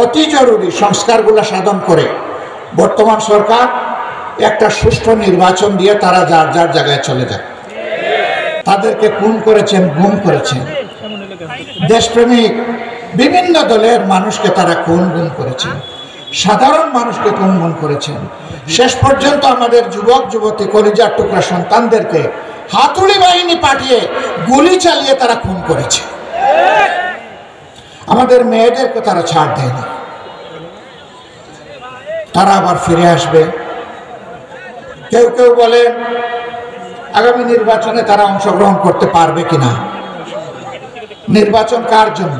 অতি জরুরি সংস্কারগুলো সাধন করে বর্তমান সরকার একটা সুষ্ঠু নির্বাচন দিয়ে তারা যার যার জায়গায় চলে যায়। তাদেরকে খুন করেছেন, গুম করেছেন, দেশপ্রেমিক বিভিন্ন দলের মানুষকে তারা খুন গুম করেছেন, সাধারণ মানুষকে খুন গুম করেছেন। শেষ পর্যন্ত আমাদের যুবক যুবতী কলিজার টুকরা সন্তানদেরকে হাতুড়ি বাহিনী পাঠিয়ে গুলি চালিয়ে তারা খুন করেছে। আমাদের মেয়েদেরকে তারা ছাড় দেয়নি। তারা আবার ফিরে আসবে। কেউ কেউ বলে আগামী নির্বাচনে তারা অংশগ্রহণ করতে পারবে কিনা। নির্বাচন কার জন্য?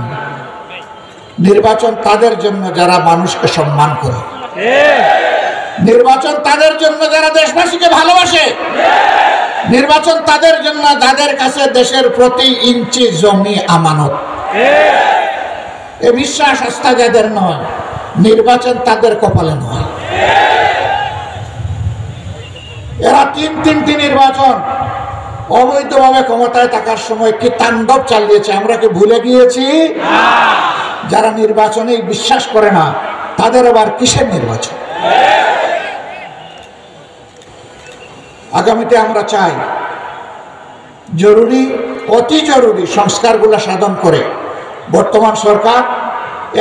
নির্বাচন তাদের জন্য যারা মানুষকে সম্মান করে। নির্বাচন তাদের জন্য যারা দেশবাসীকে ভালোবাসে। নির্বাচন তাদের জন্য যাদের কাছে দেশের প্রতি ইঞ্চি জমি আমানত। এ বিশ্বাস আস্থা যাদের নয়, নির্বাচন তাদের কপালে নয়। এরা তিনটি নির্বাচন অবৈধভাবে ক্ষমতায় থাকার সময় কি তাণ্ডব চালিয়েছে আমরা কি ভুলে গিয়েছি? যারা নির্বাচনে বিশ্বাস করে না তাদের আবার কিসের নির্বাচন? আগামীতে আমরা চাই জরুরি, অতি জরুরি সংস্কারগুলো সাধন করে বর্তমান সরকার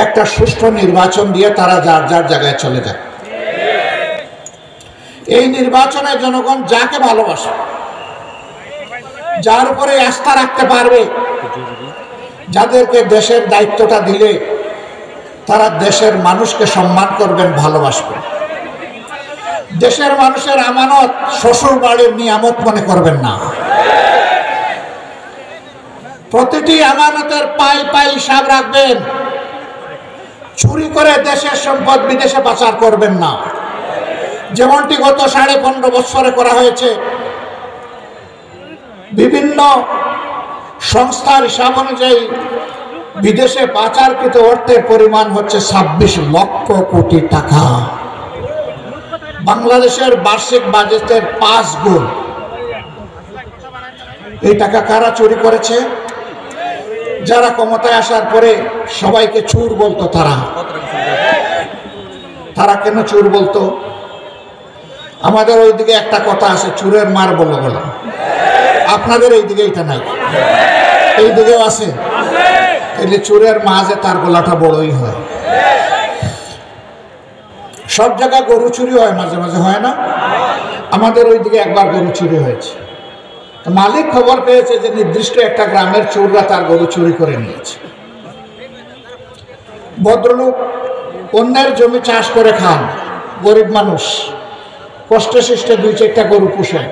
একটা সুষ্ঠু নির্বাচন দিয়ে তারা যার যার জায়গায় চলে যায়। এই নির্বাচনে জনগণ যাকে ভালোবাসে, যার উপরে আস্থা রাখতে পারবে, যাদেরকে দেশের দায়িত্বটা দিলে তারা দেশের মানুষকে সম্মান করবেন, ভালোবাসবেন। দেশের মানুষের আমানত শ্বশুর বাড়ির নিয়ামত মনে করবেন না। প্রতিটি আমানতের পাই পাই হিসাব রাখবেন। চুরি করে দেশের সম্পদ বিদেশে পাচার করবেন না, যেমনটি গত 15.5 বছরে করা হয়েছে। বিভিন্ন সংস্থার হিসাব অনুযায়ী বিদেশে পাচারকৃত অর্থের পরিমাণ হচ্ছে 26 লক্ষ কোটি টাকা। বাংলাদেশের বার্ষিক বাজেটের 5 গুণ। এই টাকা কারা চুরি করেছে? যারা ক্ষমতায় আসার পরে সবাইকে চোর বলতো। তারা কেন চোর বলতো? আমাদের ওইদিকে একটা কথা আছে, চোরের মার বলে বলে। আপনাদের এইদিকে এটা নাই, এই দিকেও আছে। তাহলে চোরের মা যে তার গলাটা বড়ই হয়। সব জায়গায় গরু চুরি হয়, মাঝে মাঝে হয় না? আমাদের ওইদিকে একবার গরু চুরি হয়েছে। মালিক খবর পেয়েছে যে নির্দিষ্ট একটা গ্রামের চোররা তার গরু চুরি করে নিয়েছে। ভদ্রলোক অন্যের জমি চাষ করে খান, গরিব মানুষ, কষ্টে সৃষ্টে 2-4টা গরু পুষেন।